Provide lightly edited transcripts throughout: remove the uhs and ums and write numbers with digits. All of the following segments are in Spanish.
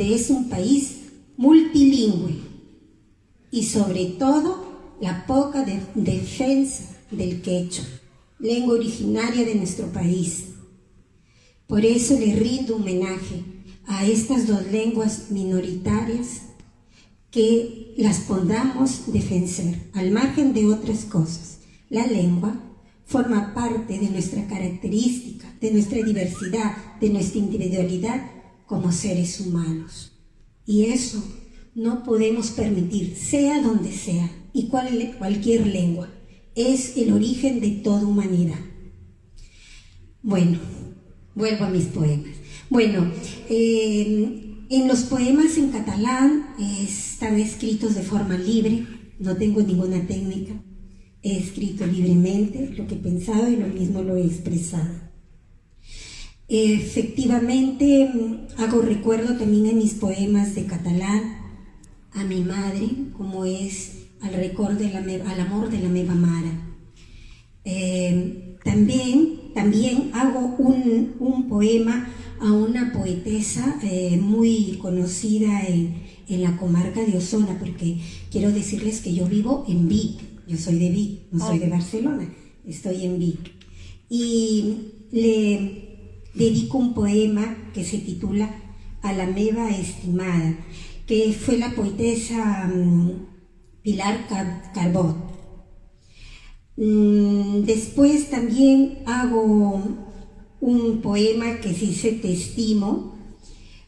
donde es un país multilingüe y sobre todo la poca defensa del quechua, lengua originaria de nuestro país. Por eso le rindo homenaje a estas dos lenguas minoritarias, que las podamos defender, al margen de otras cosas. La lengua forma parte de nuestra característica, de nuestra diversidad, de nuestra individualidad como seres humanos. Y eso no podemos permitir, sea donde sea, y cualquier lengua. Es el origen de toda humanidad. Bueno, vuelvo a mis poemas. Bueno, en los poemas en catalán están escritos de forma libre, no tengo ninguna técnica, he escrito libremente lo que he pensado y lo mismo lo he expresado. Efectivamente, hago recuerdo también en mis poemas de catalán a mi madre, como es al amor de la meva mare. También hago un poema a una poetesa muy conocida en la comarca de Osona, porque quiero decirles que yo vivo en Vic, yo soy de Vic, no soy de Barcelona, estoy en Vic. Y le dedico un poema que se titula A la meva estimada, que fue la poetesa Pilar Carbot. Después también hago un poema que se dice Te estimo,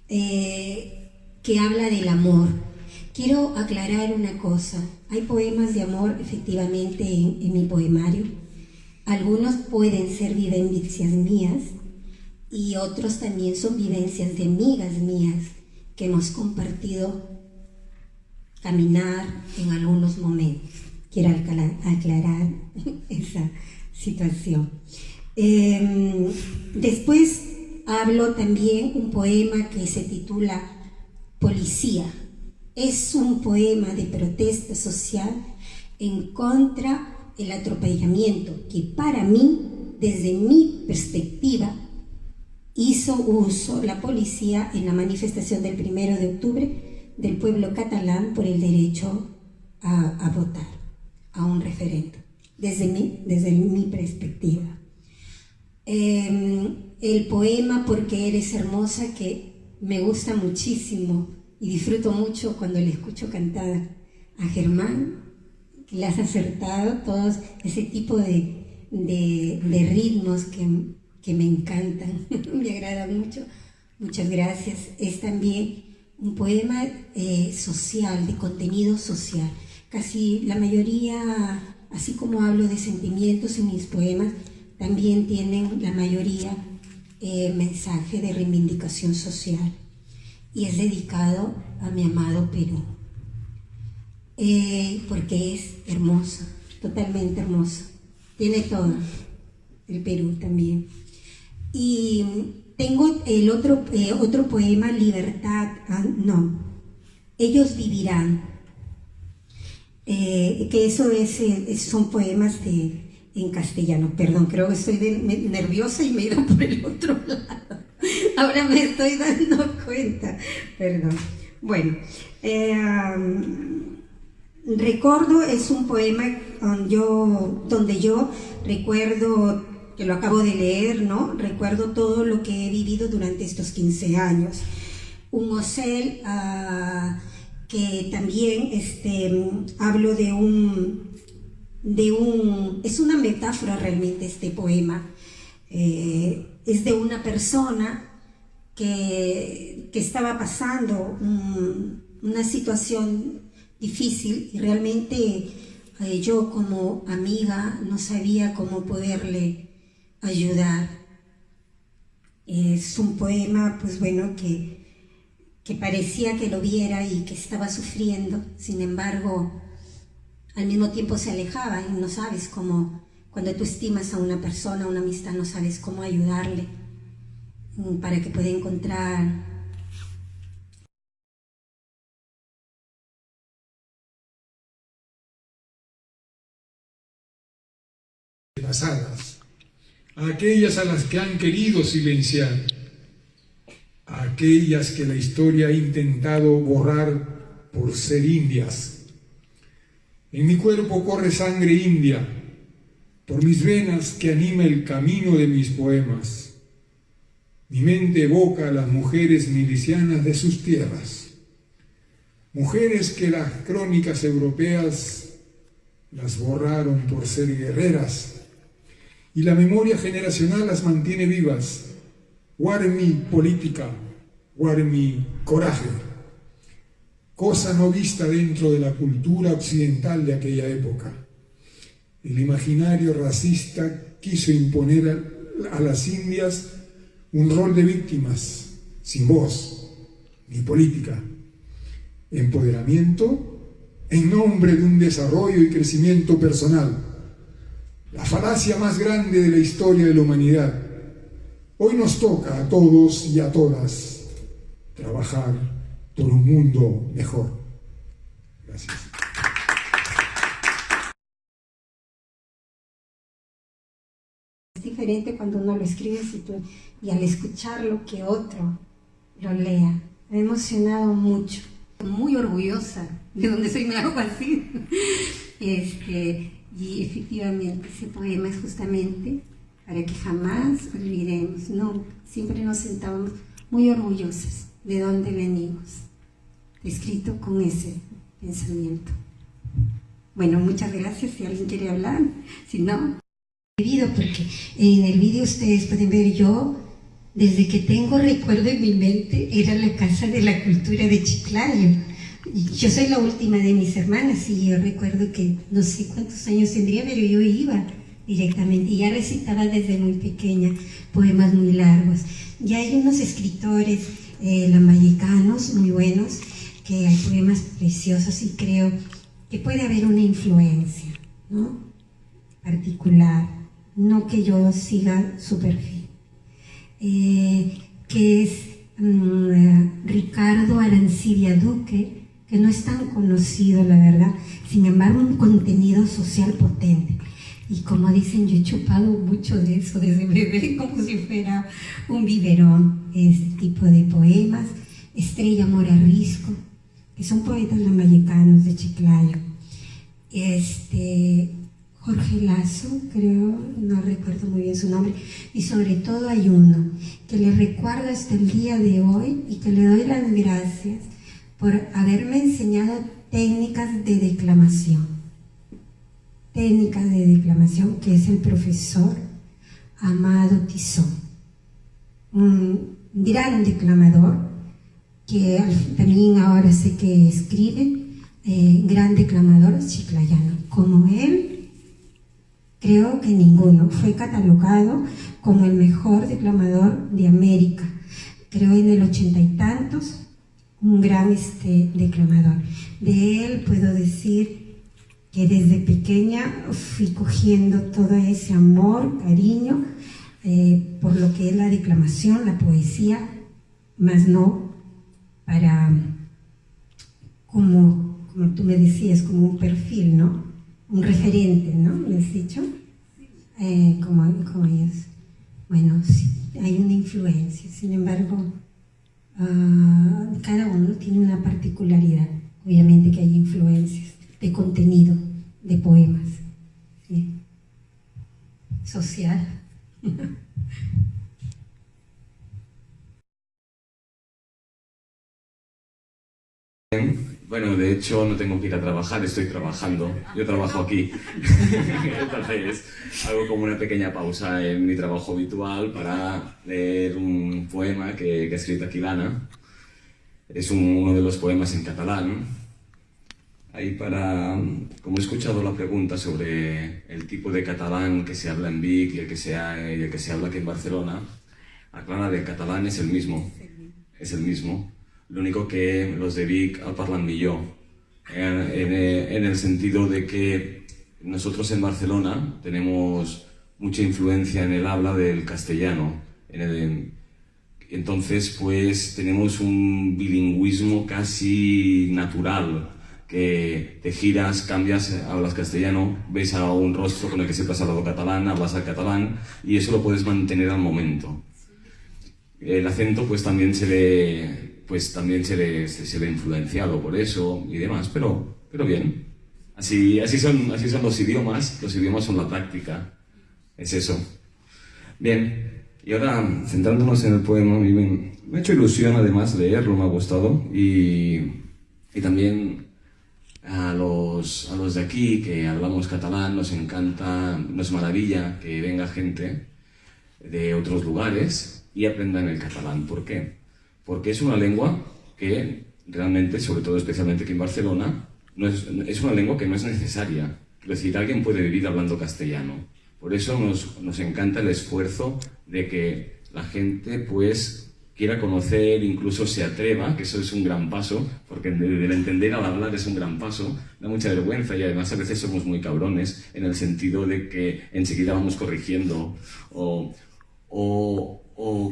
que habla del amor. Quiero aclarar una cosa, hay poemas de amor efectivamente en mi poemario, algunos pueden ser vivencias mías y otros también son vivencias de amigas mías que hemos compartido caminar en algunos momentos. Quiero aclarar esa situación. Después hablo también un poema que se titula Policía. Es un poema de protesta social en contra del atropellamiento que para mí, desde mi perspectiva, hizo uso la policía en la manifestación del 1 de octubre del pueblo catalán por el derecho a votar, a un referéndum, desde mi perspectiva. El poema Porque eres hermosa, que me gusta muchísimo y disfruto mucho cuando le escucho cantar a Germán, que le has acertado todos ese tipo de ritmos que me encantan, me agrada mucho, muchas gracias. Es también un poema social, de contenido social. Casi la mayoría, así como hablo de sentimientos en mis poemas, también tienen la mayoría mensaje de reivindicación social. Y es dedicado a mi amado Perú, porque es hermoso, totalmente hermoso. Tiene todo, el Perú también. Y tengo el otro poema, Libertad, Ellos vivirán, que eso son poemas en castellano. Perdón, creo que estoy nerviosa y me he ido por el otro lado. Ahora me estoy dando cuenta, perdón. Bueno, Recuerdo es un poema donde yo recuerdo, que lo acabo de leer, ¿no? Recuerdo todo lo que he vivido durante estos 15 años. Un ocel, que también hablo es una metáfora realmente este poema. Es de una persona que estaba pasando una situación difícil y realmente yo como amiga no sabía cómo poderle ayudar. Es un poema, pues bueno, que parecía que lo viera y que estaba sufriendo, sin embargo, al mismo tiempo se alejaba y no sabes cómo, cuando tú estimas a una persona, a una amistad, no sabes cómo ayudarle para que pueda encontrar pasadas, a aquellas a las que han querido silenciar. a aquellas que la historia ha intentado borrar por ser indias. En mi cuerpo corre sangre india, por mis venas que anima el camino de mis poemas. Mi mente evoca a las mujeres milicianas de sus tierras, mujeres que las crónicas europeas las borraron por ser guerreras, y la memoria generacional las mantiene vivas. Guarmi política, guarmi coraje, cosa no vista dentro de la cultura occidental de aquella época. El imaginario racista quiso imponer a las indias un rol de víctimas, sin voz ni política. Empoderamiento en nombre de un desarrollo y crecimiento personal. La falacia más grande de la historia de la humanidad. Hoy nos toca a todos y a todas trabajar por un mundo mejor. Gracias. Es diferente cuando uno lo escribe y al escucharlo que otro lo lea. Me ha emocionado mucho. Muy orgullosa de donde soy, me hago así. Y efectivamente ese poema es justamente para que jamás olvidemos, no, siempre nos sentábamos muy orgullosas de dónde venimos, escrito con ese pensamiento. Bueno, muchas gracias, si alguien quiere hablar, si no. Porque en el vídeo ustedes pueden ver, yo desde que tengo recuerdo en mi mente era la Casa de la Cultura de Chiclayo. Yo soy la última de mis hermanas y yo recuerdo que no sé cuántos años tendría, pero yo iba directamente y ya recitaba desde muy pequeña poemas muy largos. Ya hay unos escritores lambayecanos muy buenos, que hay poemas preciosos y creo que puede haber una influencia, ¿no?, particular, no que yo siga su perfil, que es Ricardo Arancibia Duque, que no es tan conocido, la verdad, sin embargo un contenido social potente. Y como dicen, yo he chupado mucho de eso desde bebé, como si fuera un biberón, este tipo de poemas. Estrella Mora Risco, que son poetas lambayecanos de Chiclayo. Jorge Lazo, creo, no recuerdo muy bien su nombre, y sobre todo hay uno que le recuerdo hasta el día de hoy y que le doy las gracias por haberme enseñado técnicas de declamación, que es el profesor Amado Tizón, un gran declamador, que también ahora sé que escribe, gran declamador chiclayano. Como él, creo que ninguno. Fue catalogado como el mejor declamador de América, creo en el 80 y tantos, un gran declamador. De él puedo decir que desde pequeña fui cogiendo todo ese amor, cariño, por lo que es la declamación, la poesía, más no para, como tú me decías, como un perfil, ¿no?, un referente, ¿no?, ¿me has dicho? Como ellos. Bueno, sí, hay una influencia, sin embargo, cada uno tiene una particularidad. Obviamente que hay influencias de contenido, de poemas, ¿sí?, social. Bueno, de hecho no tengo que ir a trabajar, estoy trabajando. Yo trabajo aquí. Entonces hago como una pequeña pausa en mi trabajo habitual para leer un poema que ha escrito aquí Lana. Es uno de los poemas en catalán. Ahí como he escuchado la pregunta sobre el tipo de catalán que se habla en Vic y el que se habla aquí en Barcelona, aclara que el catalán es el mismo. Es el mismo. Lo único que los de Vic hablan millor, en el sentido de que nosotros en Barcelona tenemos mucha influencia en el habla del castellano. Entonces, pues, tenemos un bilingüismo casi natural, que te giras, cambias, hablas castellano, ves a un rostro con el que siempre has hablado catalán, hablas al catalán, y eso lo puedes mantener al momento. El acento pues también se ve influenciado por eso y demás, pero bien. Así son los idiomas son la práctica, es eso. Bien, y ahora centrándonos en el poema, me ha hecho ilusión además leerlo, me ha gustado, y también a los de aquí que hablamos catalán nos encanta, nos maravilla que venga gente de otros lugares y aprendan el catalán. ¿Por qué? Porque es una lengua que realmente, sobre todo especialmente aquí en Barcelona, es una lengua que no es necesaria. Es decir, alguien puede vivir hablando castellano. Por eso nos encanta el esfuerzo de que la gente pues quiera conocer, incluso se atreva, que eso es un gran paso, porque el entender al hablar es un gran paso, da mucha vergüenza y además a veces somos muy cabrones en el sentido de que enseguida vamos corrigiendo o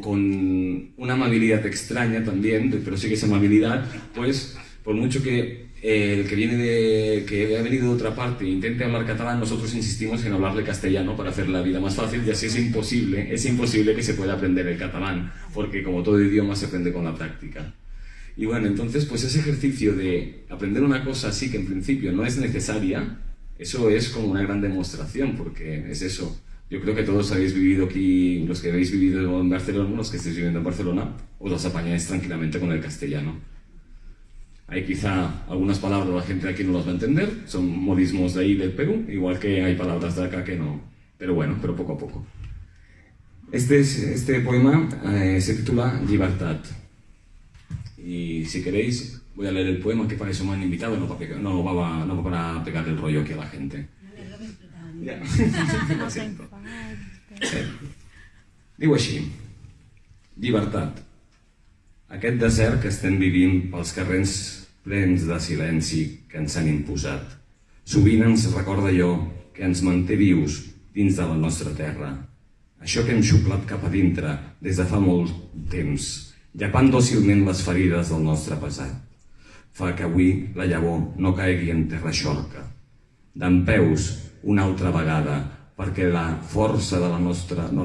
con una amabilidad extraña también, pero sí que esa amabilidad, pues por mucho que el que ha venido de otra parte e intente hablar catalán, nosotros insistimos en hablarle castellano para hacer la vida más fácil, y así es imposible que se pueda aprender el catalán, porque como todo idioma se aprende con la práctica. Y bueno, entonces pues ese ejercicio de aprender una cosa así que en principio no es necesaria, eso es como una gran demostración, porque es eso. Yo creo que todos habéis vivido aquí, los que habéis vivido en Barcelona, los que estáis viviendo en Barcelona, os las apañáis tranquilamente con el castellano. Hay quizá algunas palabras la gente aquí no las va a entender, son modismos de ahí del Perú, igual que hay palabras de acá que no, pero bueno, pero poco a poco. Este poema se titula Llibertat. Y si queréis, voy a leer el poema, que para eso me han invitado, no para pegar el rollo aquí a la gente. Ja. Ho sento. Diu així: llibertat. Aquest desert que estem vivint pels carrers plens de silenci que ens han imposat, sovint ens recorda allò que ens manté vius dins de la nostra terra. Això que hem xuplat cap a dintre des de fa molt temps, llepant dòcilment les ferides del nostre passat, fa que avui la llavor no caigui en terra xorca. Dempeus una altra vegada, perquè la força del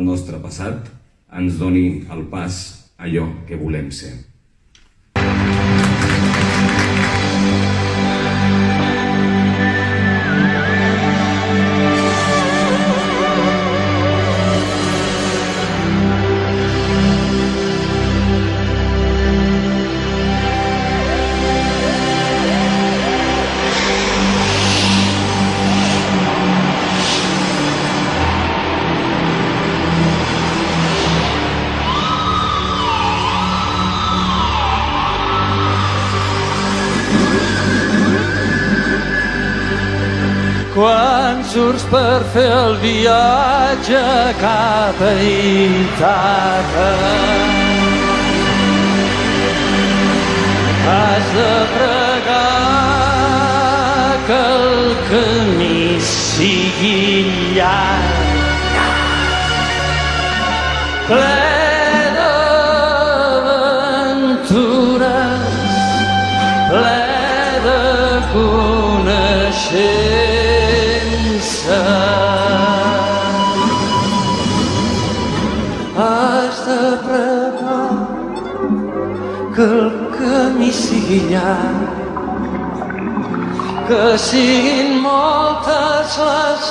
nostre passat ens doni el pas a allò que volem ser. Quan surts per fer el viatge cap a Ítaca, has de pregar que el camí sigui llarg, ple d'aventures, ple de coneixença. Has de pregar que el camí sigui llarg, que siguin moltes les